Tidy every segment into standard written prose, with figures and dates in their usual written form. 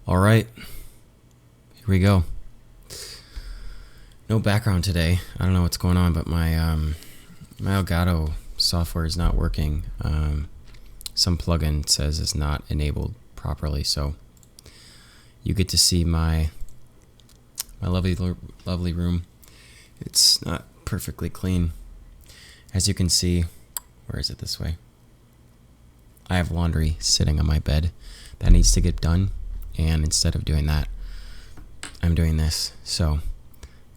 All right, here we go. No background today. I don't know what's going on, but my Elgato software is not working. Some plugin says it's not enabled properly, so you get to see my lovely room. It's not perfectly clean, as you can see. Where is it? This way. I have laundry sitting on my bed that needs to get done, and instead of doing that, I'm doing this. So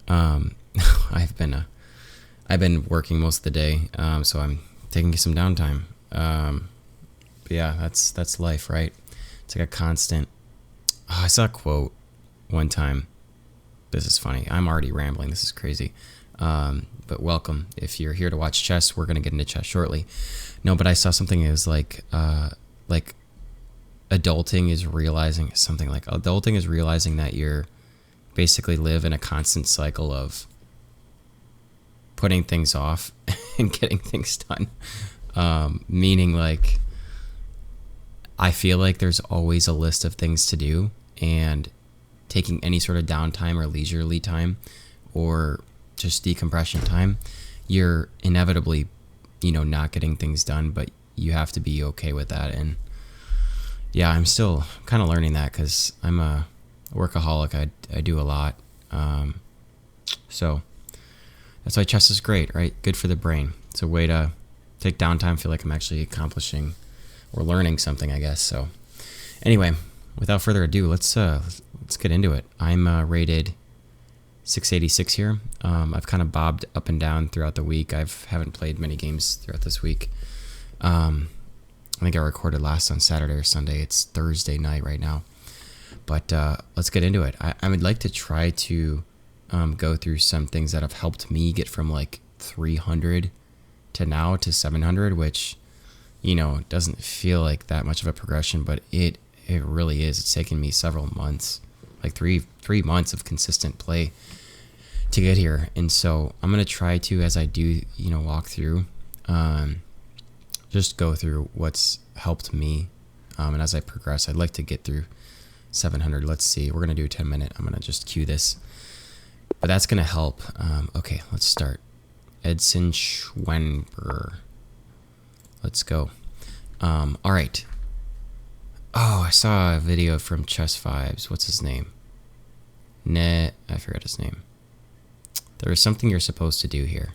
I've been working most of the day, so I'm taking some downtime. But yeah, that's life, right? It's like a constant. Oh, I saw a quote one time. This is funny. I'm already rambling. This is crazy. But welcome. If you're here to watch chess, we're gonna get into chess shortly. No, but I saw something. It was like adulting is realizing something like adulting is realizing that you're basically live in a constant cycle of putting things off and getting things done. Meaning, like, I feel like there's always a list of things to do, and taking any sort of downtime or leisurely time or just decompression time, you're inevitably, not getting things done, but you have to be okay with that. And yeah, I'm still kind of learning that because I'm a workaholic. I do a lot. So that's why chess is great, right? Good for the brain. It's a way to take downtime, feel like I'm actually accomplishing or learning something, I guess. So anyway, without further ado, let's get into it. I'm rated 686 here. I've kind of bobbed up and down throughout the week. Haven't played many games throughout this week. I think I recorded last on Saturday or Sunday. It's Thursday night right now. But let's get into it. I would like to try to go through some things that have helped me get from like 300 to now to 700, which, doesn't feel like that much of a progression, but it really is. It's taken me several months, like three months of consistent play to get here. And so I'm going to try to, as I do, walk through, just go through what's helped me. And as I progress, I'd like to get through 700. Let's see. We're going to do a 10-minute. I'm going to just cue this. But that's going to help. Okay, let's start. Edson Schwenber. Let's go. All right. Oh, I saw a video from Chess Vibes. What's his name? I forgot his name. There is something you're supposed to do here.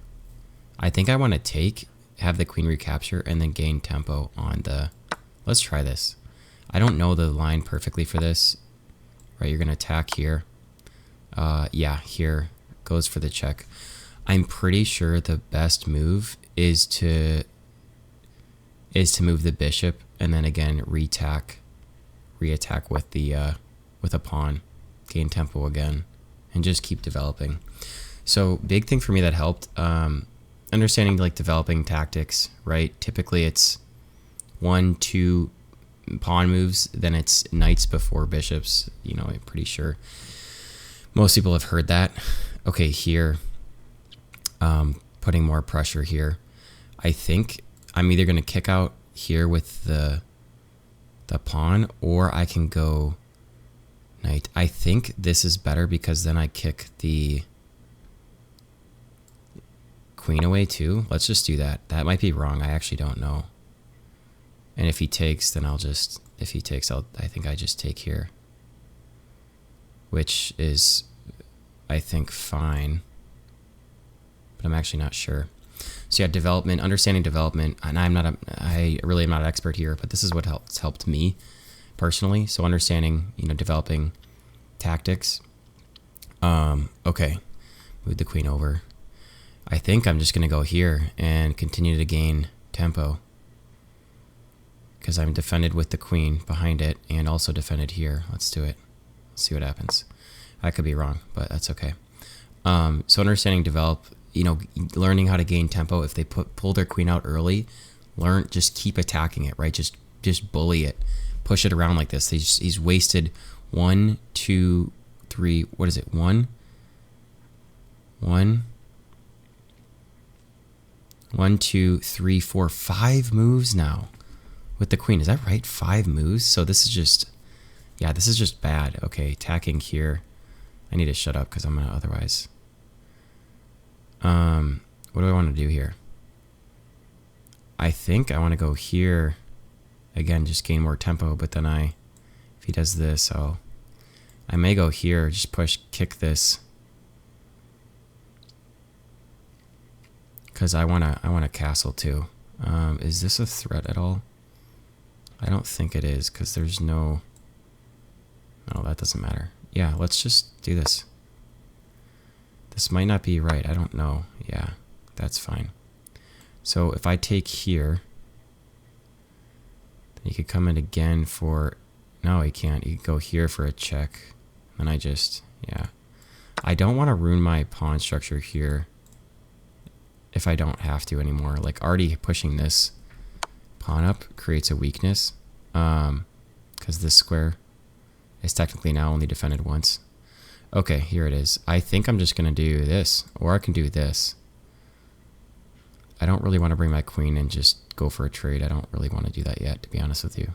I think I want to have the queen recapture and then gain tempo on the... Let's try this. I don't know the line perfectly for this. Right, you're going to attack here. Yeah, here. Goes for the check. I'm pretty sure the best move is to move the bishop and then again reattack with a pawn, gain tempo again, and just keep developing. So big thing for me that helped, understanding like developing tactics, right? Typically it's 1-2 pawn moves, then it's knights before bishops. I'm pretty sure most people have heard that. Okay, here, putting more pressure here. I think I'm either going to kick out here with the pawn, or I can go knight. I think this is better because then I kick the queen away too. Let's just do that. That might be wrong. I actually don't know. And if he takes, then I think I just take here, which is, I think, fine, but I'm actually not sure. So yeah, understanding development, and I really am not an expert here, but this is what helped me personally. So understanding, developing tactics. Okay, move the queen over. I think I'm just gonna go here and continue to gain tempo because I'm defended with the queen behind it and also defended here. Let's do it. Let's see what happens. I could be wrong, but that's okay. So understanding learning how to gain tempo. If they pull their queen out early, just keep attacking it, right? Just bully it, push it around like this. He's wasted 1, 2, 3. What is it? 1, 2, 3, 4, 5 moves now with the queen. Is that right? 5 moves. So this is just, Yeah, this is just bad. Okay, attacking here. I need to shut up because I'm gonna otherwise. What do I want to do here? I think I want to go here. Again, just gain more tempo, but then if he does this, I may go here, just kick this. Because I wanna castle too. Is this a threat at all? I don't think it is, because there's no... No, that doesn't matter. Yeah, let's just do this. This might not be right, I don't know. Yeah, that's fine. So if I take here, then he could come in again for... No, he can't. He could go here for a check. And yeah. I don't want to ruin my pawn structure here if I don't have to anymore. Like, already pushing this pawn up creates a weakness. Because this square is technically now only defended once. Okay, here it is. I think I'm just going to do this. Or I can do this. I don't really want to bring my queen and just go for a trade. I don't really want to do that yet, to be honest with you.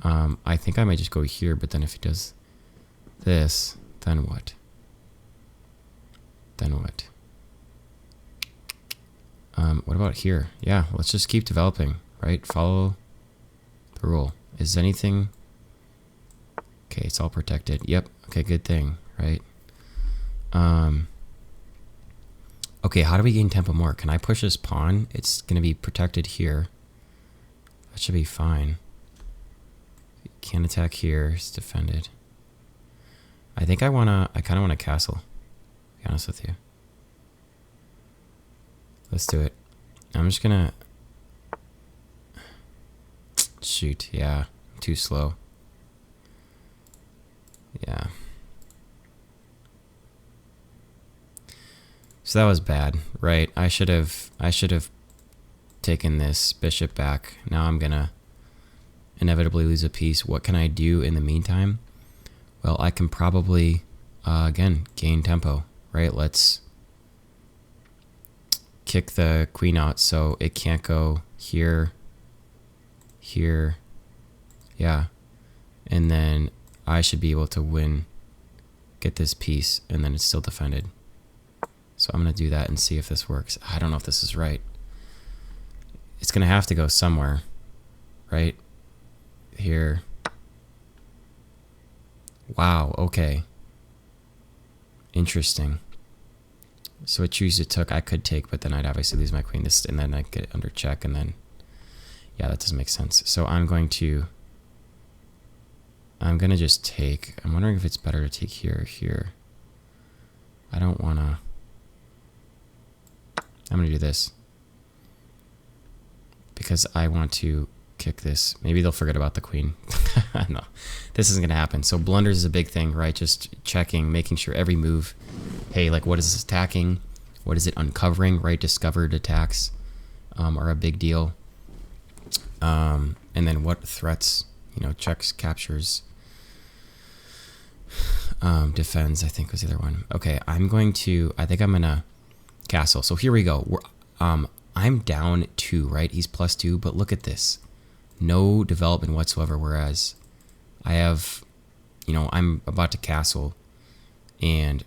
I think I might just go here, but then if he does this, then what? Then what? What about here? Yeah, let's just keep developing, right? Follow the rule. Is anything... Okay, it's all protected. Yep, okay, good thing, right? Okay, how do we gain tempo more? Can I push this pawn? It's going to be protected here. That should be fine. Can't attack here. It's defended. I think I kind of want to castle, to be honest with you. Let's do it. I'm just going to... Shoot, yeah. Too slow. Yeah. So that was bad, right? I should have taken this bishop back. Now I'm gonna inevitably lose a piece. What can I do in the meantime? Well, I can probably again gain tempo, right? Let's kick the queen out so it can't go here, here, yeah, and then I should be able to win, get this piece, and then it's still defended. So I'm going to do that and see if this works. I don't know if this is right. It's going to have to go somewhere, right? Here. Wow, okay. Interesting. So a choose it took, I could take, but then I'd obviously lose my queen, this, and then I'd get it under check, and then... Yeah, that doesn't make sense. So I'm going to just take... I'm wondering if it's better to take here or here. I don't want to... I'm going to do this. Because I want to kick this. Maybe they'll forget about the queen. No, this isn't going to happen. So blunders is a big thing, right? Just checking, making sure every move... Hey, like, what is this attacking? What is it uncovering, right? Discovered attacks are a big deal. And then what threats, checks, captures, defends, I think was the other one. Okay, I think I'm gonna castle. So here we go. I'm down 2, right? He's +2, but look at this. No development whatsoever, whereas I have, I'm about to castle and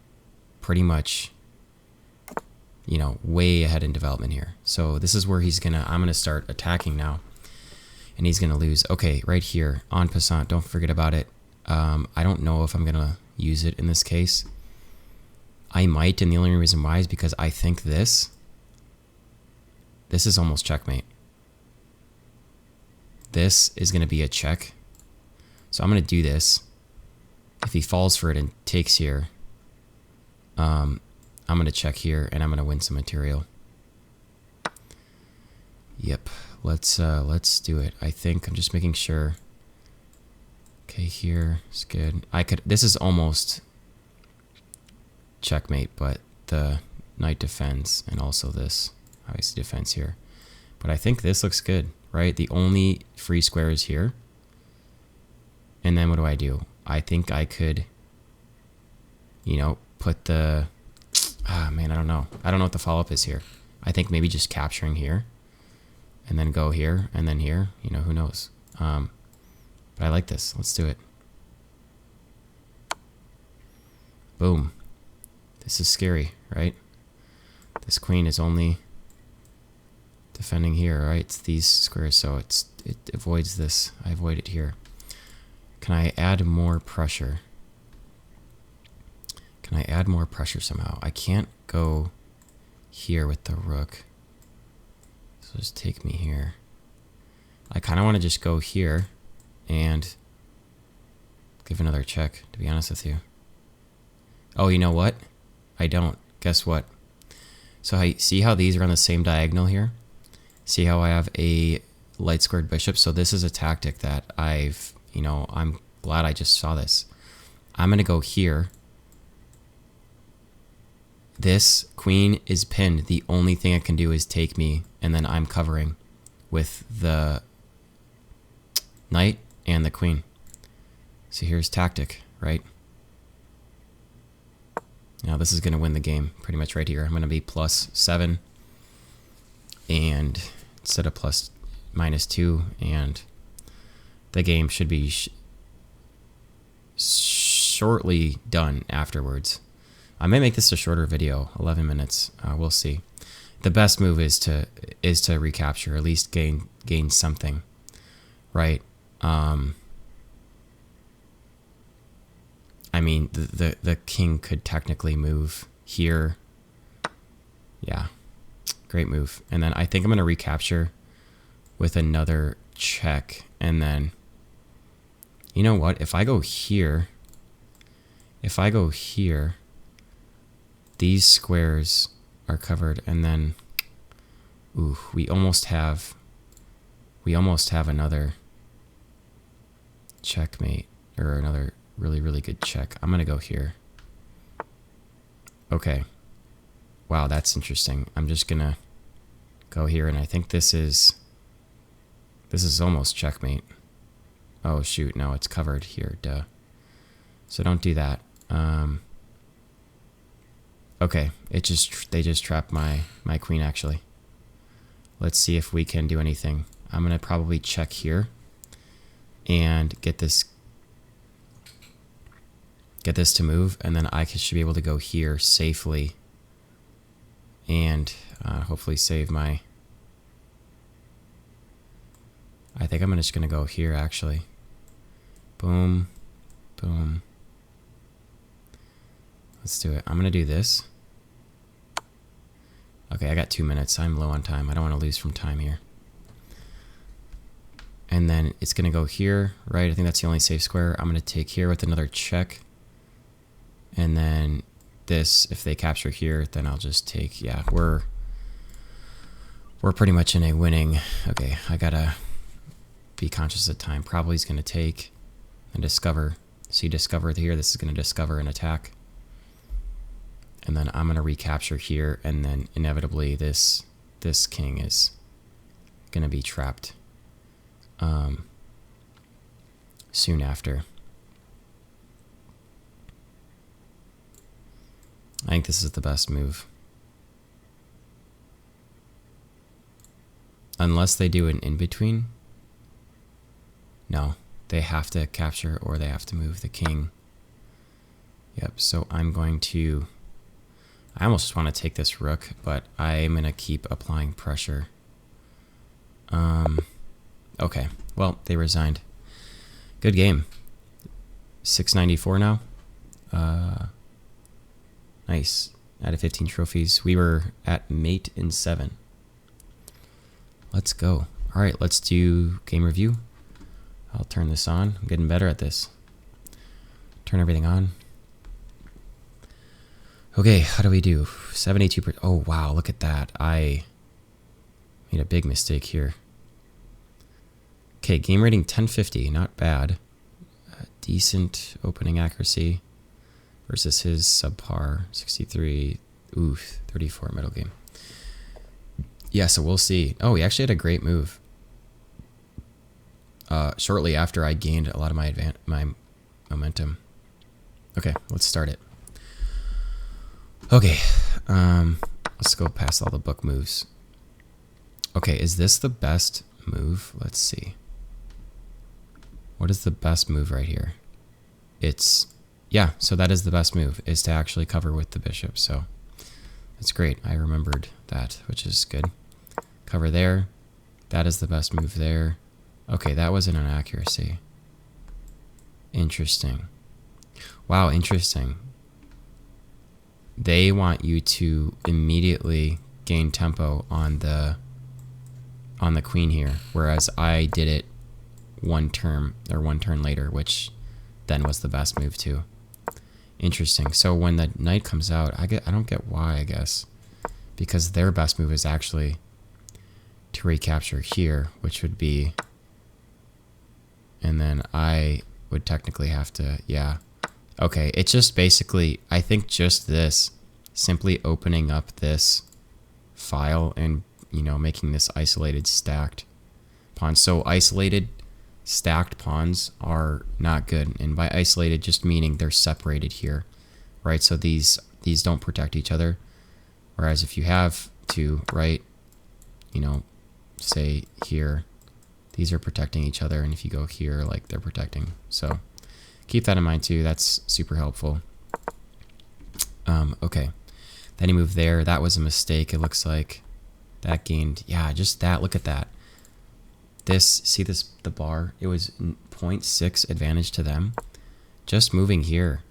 pretty much, way ahead in development here. So this is where I'm gonna start attacking now. And he's going to lose. Okay, right here, en passant, don't forget about it. I don't know if I'm going to use it in this case. I might, and the only reason why is because I think this is almost checkmate. This is going to be a check. So I'm going to do this. If he falls for it and takes here, I'm going to check here, and I'm going to win some material. Yep. Let's do it. I think I'm just making sure. Okay, here it's good. This is almost checkmate, but the knight defends, and also this obviously defends here. But I think this looks good, right? The only free square is here. And then what do? I think I could, put the, man, I don't know. I don't know what the follow-up is here. I think maybe just capturing here. And then go here, and then here, who knows. But I like this. Let's do it. Boom. This is scary, right? This queen is only defending here, right? It's these squares, so it avoids this. I avoid it here. Can I add more pressure? Can I add more pressure somehow? I can't go here with the rook. So just take me here. I kind of want to just go here and give another check, to be honest with you. Oh, you know what? I don't. Guess what? So see how these are on the same diagonal here? See how I have a light squared bishop? So this is a tactic that I'm glad I just saw this. I'm going to go here. This queen is pinned. The only thing it can do is take me, and then I'm covering with the knight and the queen. So here's tactic, right? Now this is going to win the game pretty much right here. I'm going to be +7 and instead of -2, and the game should be shortly done afterwards. I may make this a shorter video, 11 minutes. We'll see. The best move is to recapture, at least gain something, right? I mean, the king could technically move here. Yeah, great move. And then I think I'm going to recapture with another check. And then, you know what? If I go here, these squares are covered. And then, ooh, we almost have another checkmate, or another really, really good check. I'm going to go here. Okay. Wow, that's interesting. I'm just going to go here, and I think this is almost checkmate. Oh, shoot. No, it's covered here. Duh. So don't do that. Okay. They just trapped my queen, actually. Let's see if we can do anything. I'm going to probably check here and get this to move, and then I should be able to go here safely and hopefully save my... I think I'm just going to go here, actually. Boom. Boom. Let's do it. I'm going to do this. Okay, I got 2 minutes. I'm low on time. I don't want to lose from time here. And then it's going to go here, right? I think that's the only safe square. I'm going to take here with another check. And then this, if they capture here, then I'll just take... Yeah, we're pretty much in a winning... Okay, I got to be conscious of time. Probably is going to take and discover. See, discover here. This is going to discover an attack. And then I'm going to recapture here, and then inevitably this king is going to be trapped soon after. I think this is the best move. Unless they do an in-between. No, they have to capture or they have to move the king. Yep, so I'm going to... I almost just want to take this rook, but I'm going to keep applying pressure. Okay, well, they resigned. Good game. 694 now. Nice. Out of 15 trophies. We were at mate in 7. Let's go. All right, let's do game review. I'll turn this on. I'm getting better at this. Turn everything on. Okay, how do we do? 72%. Oh, wow, look at that. I made a big mistake here. Okay, game rating 1050. Not bad. Decent opening accuracy versus his subpar 63. Oof, 34 middle game. Yeah, so we'll see. Oh, he actually had a great move. Shortly after I gained a lot of my momentum. Okay, let's start it. Okay, let's go past all the book moves. Okay, is this the best move? Let's see. What is the best move right here? It's yeah, so that is the best move, is to actually cover with the bishop. So that's great. I remembered that, which is good. Cover there. That is the best move there. Okay, that was an inaccuracy. Interesting. Wow, interesting. They want you to immediately gain tempo on the queen here, whereas I did it one turn later, which then was the best move too. Interesting. So when the knight comes out, I don't get why, I guess, because their best move is actually to recapture here, which would be, and then I would technically have to, yeah. Okay, it's just basically, I think just this, simply opening up this file and, you know, making this isolated stacked pawn. So isolated stacked pawns are not good, and by isolated just meaning they're separated here, right? So these don't protect each other, whereas if you have two, right, you know, say here, these are protecting each other, and if you go here, like, they're protecting. So keep that in mind too. That's super helpful. Okay, then he moved there. That was a mistake, it looks like. That gained, yeah, just that. Look at that. This, see this, the bar, it was 0.6 advantage to them. Just moving here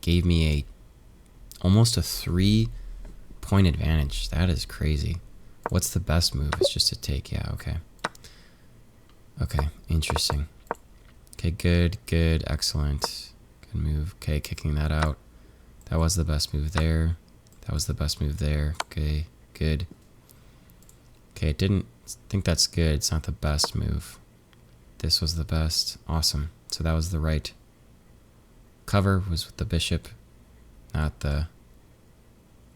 gave me almost a 3-point advantage. That is crazy. What's the best move? It's just to take, yeah, okay. Okay, interesting. Okay, good, excellent. Good move. Okay, kicking that out. That was the best move there. That was the best move there. Okay, good. Okay, didn't think that's good. It's not the best move. This was the best. Awesome. So that was the right cover, was with the bishop, not the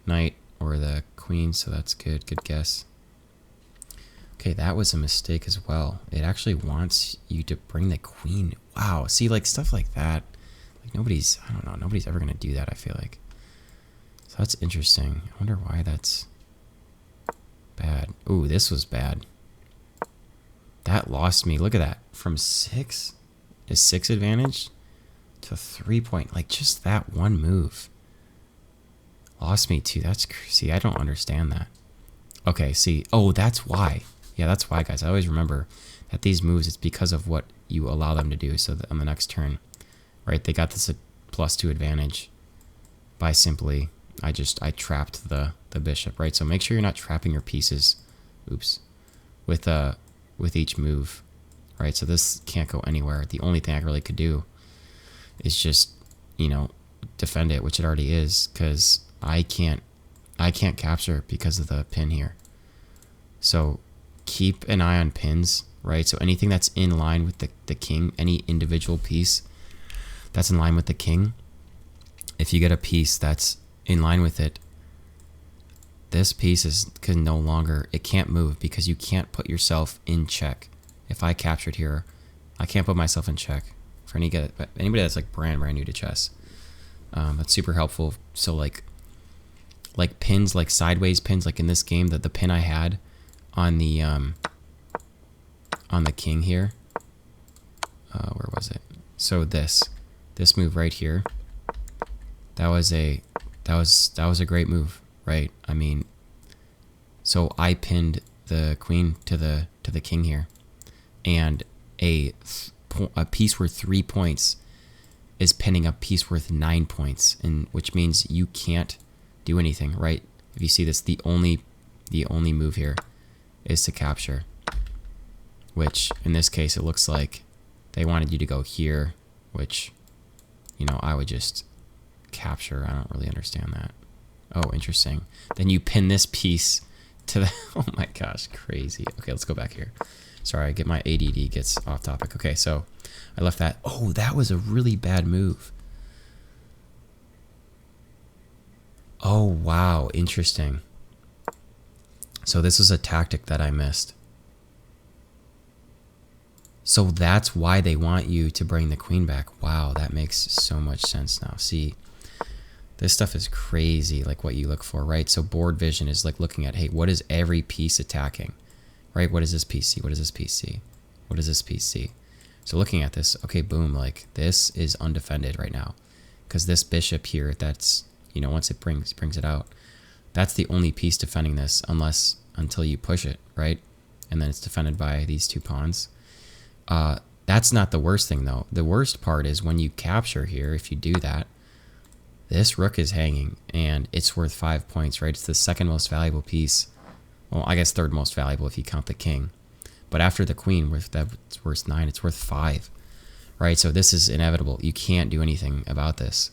knight or the queen, so that's good. Good guess. Okay, that was a mistake as well. It actually wants you to bring the queen. Wow, see, like, stuff like that. Like, I don't know, nobody's ever going to do that, I feel like. So that's interesting. I wonder why that's bad. Ooh, this was bad. That lost me. Look at that. From 6 advantage to 3-point. Like, just that one move lost me too. That's, see, I don't understand that. Okay, see. Oh, that's why. Yeah, that's why, guys. I always remember that these moves, it's because of what you allow them to do. So that on the next turn, right, they got this +2 advantage by simply, I trapped the bishop, right? So make sure you're not trapping your pieces, oops, with each move, right? So this can't go anywhere. The only thing I really could do is just, you know, defend it, which it already is, because I can't capture because of the pin here. So keep an eye on pins, right? So anything that's in line with the king, any individual piece that's in line with the king, if you get a piece that's in line with it, this piece can no longer, it can't move because you can't put yourself in check. If I captured here, I can't put myself in check. For anybody that's like brand new to chess, that's super helpful. So like pins, like sideways pins, like in this game, the pin I had on the king here, where was it? So this move right here, that was a great move, right? I mean, so I pinned the queen to the king here, and a piece worth 3 points is pinning a piece worth 9 points, and which means you can't do anything, right? If you see this, the only move here is to capture, which in this case it looks like they wanted you to go here, which, you know, I would just capture. I don't really understand that. Oh, interesting. Then you pin this piece to the, oh my gosh, crazy. Okay, let's go back here. Sorry, my ADD gets off topic. Okay, so I left that. Oh, that was a really bad move. Oh, wow, interesting. So this was a tactic that I missed. So that's why they want you to bring the queen back. Wow, that makes so much sense now. See, this stuff is crazy, like what you look for, right? So board vision is like looking at, hey, what is every piece attacking, right? What does this piece see? What does this piece see? What does this piece see, So looking at this, okay, boom, like this is undefended right now. Because this bishop here, that's, you know, once it brings it out, that's the only piece defending this until you push it, right? And then it's defended by these 2 pawns. That's not the worst thing though. The worst part is when you capture here, if you do that, this rook is hanging and it's worth 5 points, right? It's the second most valuable piece. Well, I guess third most valuable if you count the king. But after the queen, that's worth 9, it's worth 5, right? So this is inevitable. You can't do anything about this.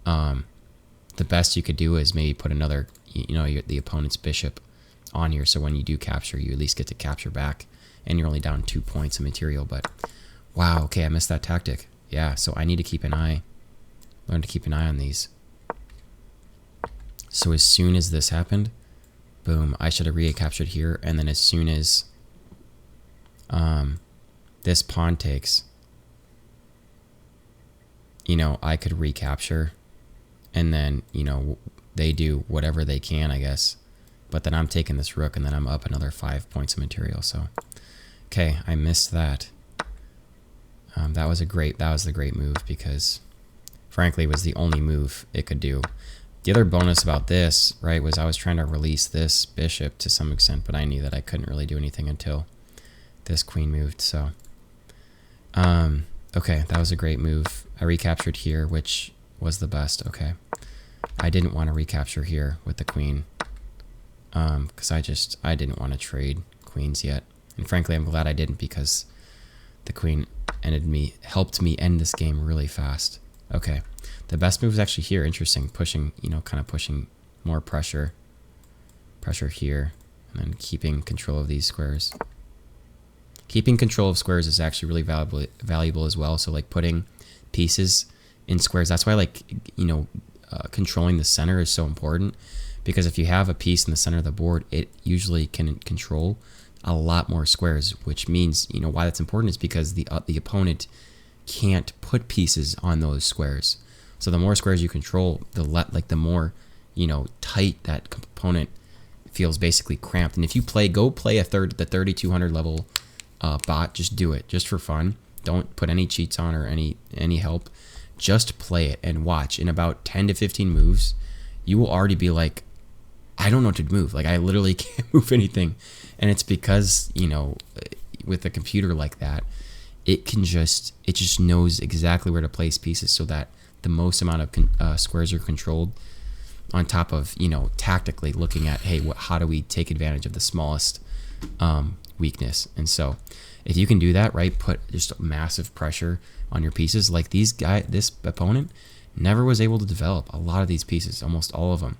The best you could do is maybe put another, you know, the opponent's bishop on here. So when you do capture, you at least get to capture back and you're only down 2 points of material. But wow, okay, I missed that tactic. Yeah, so I need to keep an eye, learn to keep an eye on these. So as soon as this happened, boom, I should have recaptured here. And then as soon as this pawn takes, you know, I could recapture, and then, you know, they do whatever they can, I guess. But then I'm taking this rook, and then I'm up another 5 points of material. So, okay, I missed that. That was the great move because, frankly, it was the only move it could do. The other bonus about this, right, was I was trying to release this bishop to some extent, but I knew that I couldn't really do anything until this queen moved. So, okay, that was a great move. I recaptured here, which was the best. Okay, I didn't want to recapture here with the queen because I didn't want to trade queens yet. And frankly, I'm glad I didn't because the queen helped me end this game really fast. Okay, the best move is actually here. Interesting, pushing, you know, kind of pushing more pressure here, and then keeping control of these squares. Keeping control of squares is actually really valuable as well. So like putting pieces in squares, that's why, like, you know, controlling the center is so important, because if you have a piece in the center of the board, it usually can control a lot more squares, which means, you know, why that's important is because the opponent can't put pieces on those squares. So the more squares you control, the more, you know, tight that opponent feels basically cramped. And if you go play the 3200 level bot, just do it just for fun. Don't put any cheats on or any help. Just play it and watch. In about 10 to 15 moves, you will already be like, I don't know what to move. Like, I literally can't move anything. And it's because, you know, with a computer like that, it just knows exactly where to place pieces so that the most amount of squares are controlled, on top of, you know, tactically looking at, hey, how do we take advantage of the smallest weakness? And so if you can do that, right, put just massive pressure on your pieces. Like this opponent never was able to develop a lot of these pieces, almost all of them.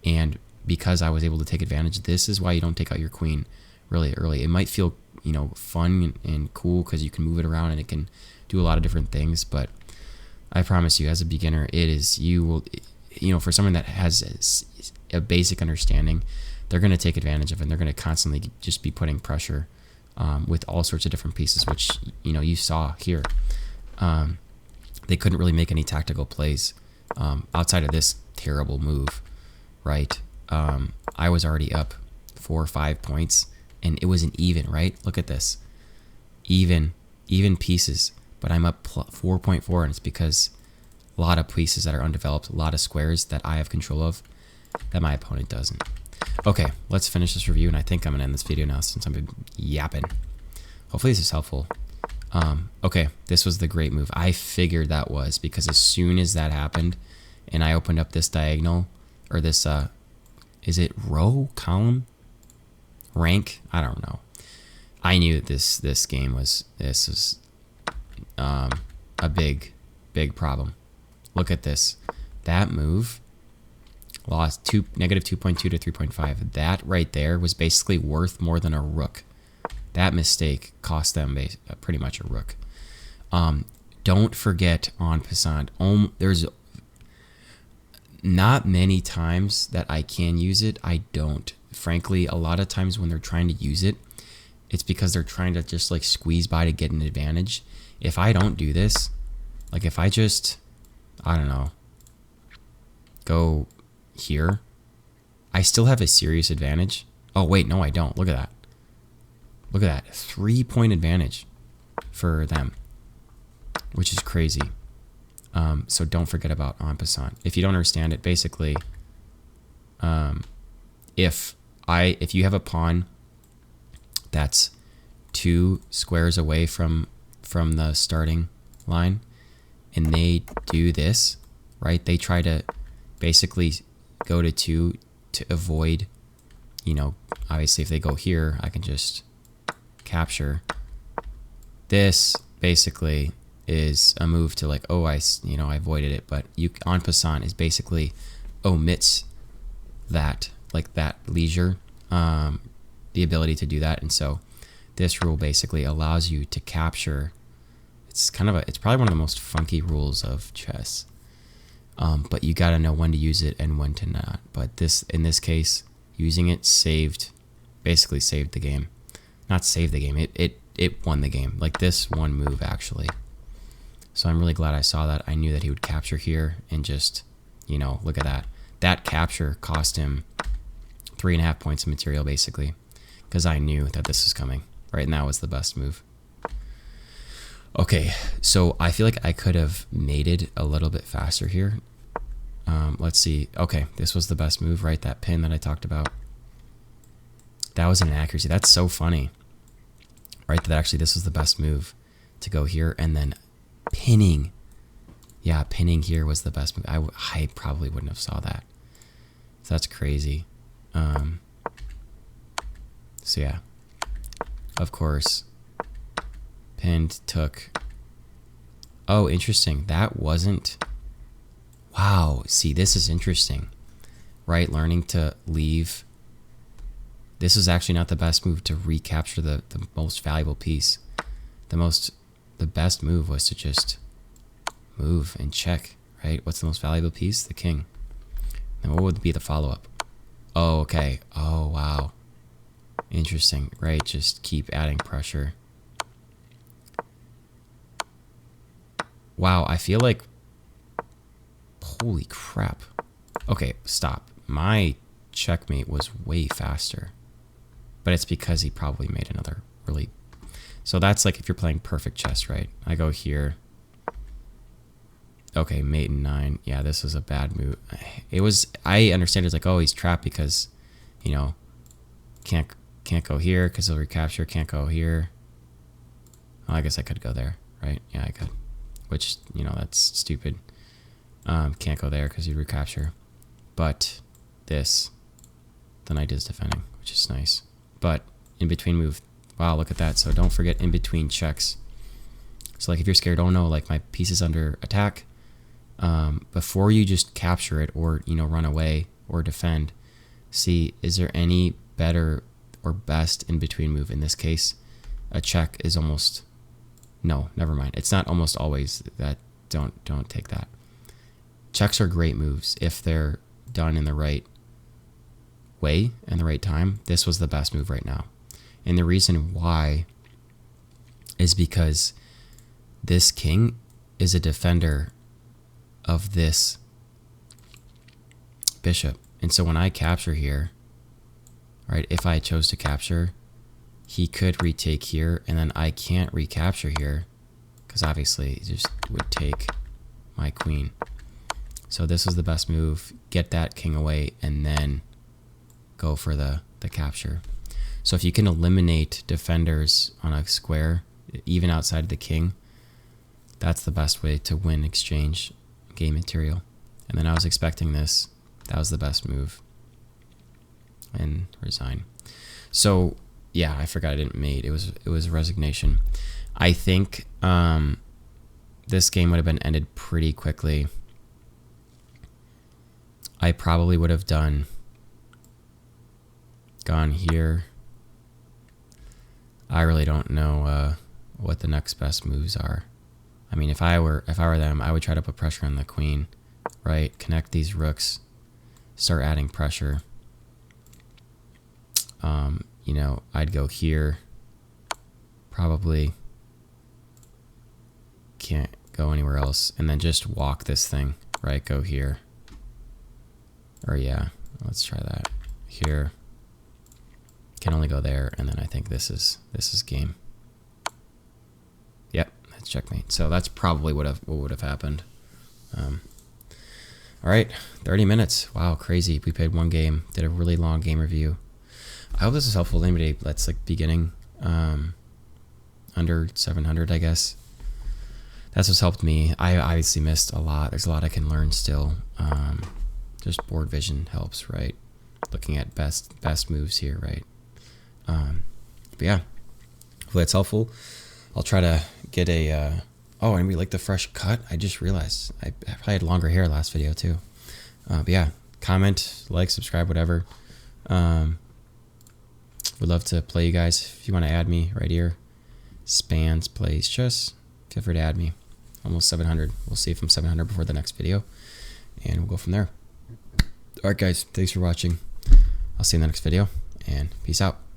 And because I was able to take advantage, this is why you don't take out your queen really early. It might feel, you know, fun and cool because you can move it around and it can do a lot of different things, but I promise you, as a beginner, you will, you know, for someone that has a basic understanding, they're going to take advantage of it, and they're going to constantly just be putting pressure with all sorts of different pieces, which, you know, you saw here. They couldn't really make any tactical plays outside of this terrible move, right? I was already up 4 or 5 points, and it was an even, right? Look at this. Even pieces, but I'm up 4.4, and it's because a lot of pieces that are undeveloped, a lot of squares that I have control of that my opponent doesn't. Okay, let's finish this review, and I think I'm gonna end this video now since I've been yapping. Hopefully this is helpful. Okay, this was the great move. I figured that was because as soon as that happened and I opened up this diagonal, or this, is it row, column, rank? I don't know. I knew that this game was a big problem. Look at this. That move lost negative 2.2 to 3.5. That right there was basically worth more than a rook. That mistake cost them pretty much a rook. Don't forget en passant, there's not many times that I can use it. I don't. Frankly, a lot of times when they're trying to use it, it's because they're trying to just like squeeze by to get an advantage. If I don't do this, like if I just, I don't know, go here, I still have a serious advantage. Oh wait, no I don't. Look at that. Look at that. 3-point advantage for them. which is crazy. So don't forget about en passant. If you don't understand it, basically, if you have a pawn that's 2 squares away from the starting line, and they do this, right? They try to basically go to 2 to avoid, you know, obviously if they go here, I can just capture. This basically is a move to like, oh, I avoided it, but en passant is basically omits that, like that leisure, the ability to do that. And so this rule basically allows you to capture. It's probably one of the most funky rules of chess. But you got to know when to use it and when to not. But in this case, using it basically saved the game. Not saved the game. It won the game. Like this one move actually. So I'm really glad I saw that. I knew that he would capture here and just, you know, look at that. That capture cost him 3.5 points of material basically, because I knew that this was coming, right? And that was the best move. Okay, so I feel like I could have mated a little bit faster here. Let's see. Okay, this was the best move, right? That pin that I talked about. That was an inaccuracy. That's so funny, right? That actually this was the best move to go here and then pinning. Yeah, pinning here was the best move. I probably wouldn't have saw that. So that's crazy. So yeah, of course, pinned took. Oh, interesting. That wasn't. Wow. See, this is interesting, right? Learning to leave. This is actually not the best move to recapture the most valuable piece. The best move was to just move and check, right? What's the most valuable piece? The king. Then what would be the follow-up? Oh, okay. Oh, wow. Interesting, right? Just keep adding pressure. Wow, I feel like... Holy crap. Okay, stop. My checkmate was way faster. But it's because he probably made another really... So that's like if you're playing perfect chess, right? I go here. Okay, mate in 9. Yeah, this was a bad move. It was... I understand it's like, oh, he's trapped because, you know, can't go here because he'll recapture. Can't go here. Oh, I guess I could go there, right? Yeah, I could. Which, you know, that's stupid. Can't go there because he'd recapture. But this, the knight is defending, which is nice. But in between move, wow, look at that. So don't forget in between checks. So like if you're scared, oh no, like my piece is under attack, before you just capture it or, you know, run away or defend, see, is there any better or best in between move? In this case, a check is almost, no, never mind. It's not almost always that. Don't take that. Checks are great moves if they're done in the right way and the right time. This was the best move right now. And the reason why is because this king is a defender of this bishop. And so when I capture here, right, if I chose to capture, he could retake here, and then I can't recapture here because obviously he just would take my queen. So this is the best move. Get that king away and then go for the capture. So if you can eliminate defenders on a square, even outside of the king, that's the best way to win exchange game material. And then I was expecting this. That was the best move. And resign. So yeah, I forgot I didn't mate. It was resignation. I think this game would have been ended pretty quickly. I probably would have gone here. I really don't know what the next best moves are. I mean, if I were them, I would try to put pressure on the queen, right? Connect these rooks, start adding pressure. You know, I'd go here. Probably can't go anywhere else, and then just walk this thing, right? Go here. Or yeah, let's try that. Here. Can only go there, and then I think this is game. Yep, it's checkmate. So that's probably what would have happened. All right, 30 minutes. Wow, crazy. We played one game, did a really long game review. I hope this is helpful to anybody that's like beginning, under 700, I guess. That's what's helped me. I obviously missed a lot. There's a lot I can learn still. Just board vision helps, right? Looking at best moves here, right? But yeah, hopefully that's helpful. I'll try to get a... oh, and we like the fresh cut. I just realized I probably had longer hair last video too. But yeah, comment, like, subscribe, whatever. Would love to play you guys. If you want to add me right here, Spans Plays Chess, feel free to add me. Almost 700. We'll see if I'm 700 before the next video, and we'll go from there. All right, guys, thanks for watching. I'll see you in the next video, and peace out.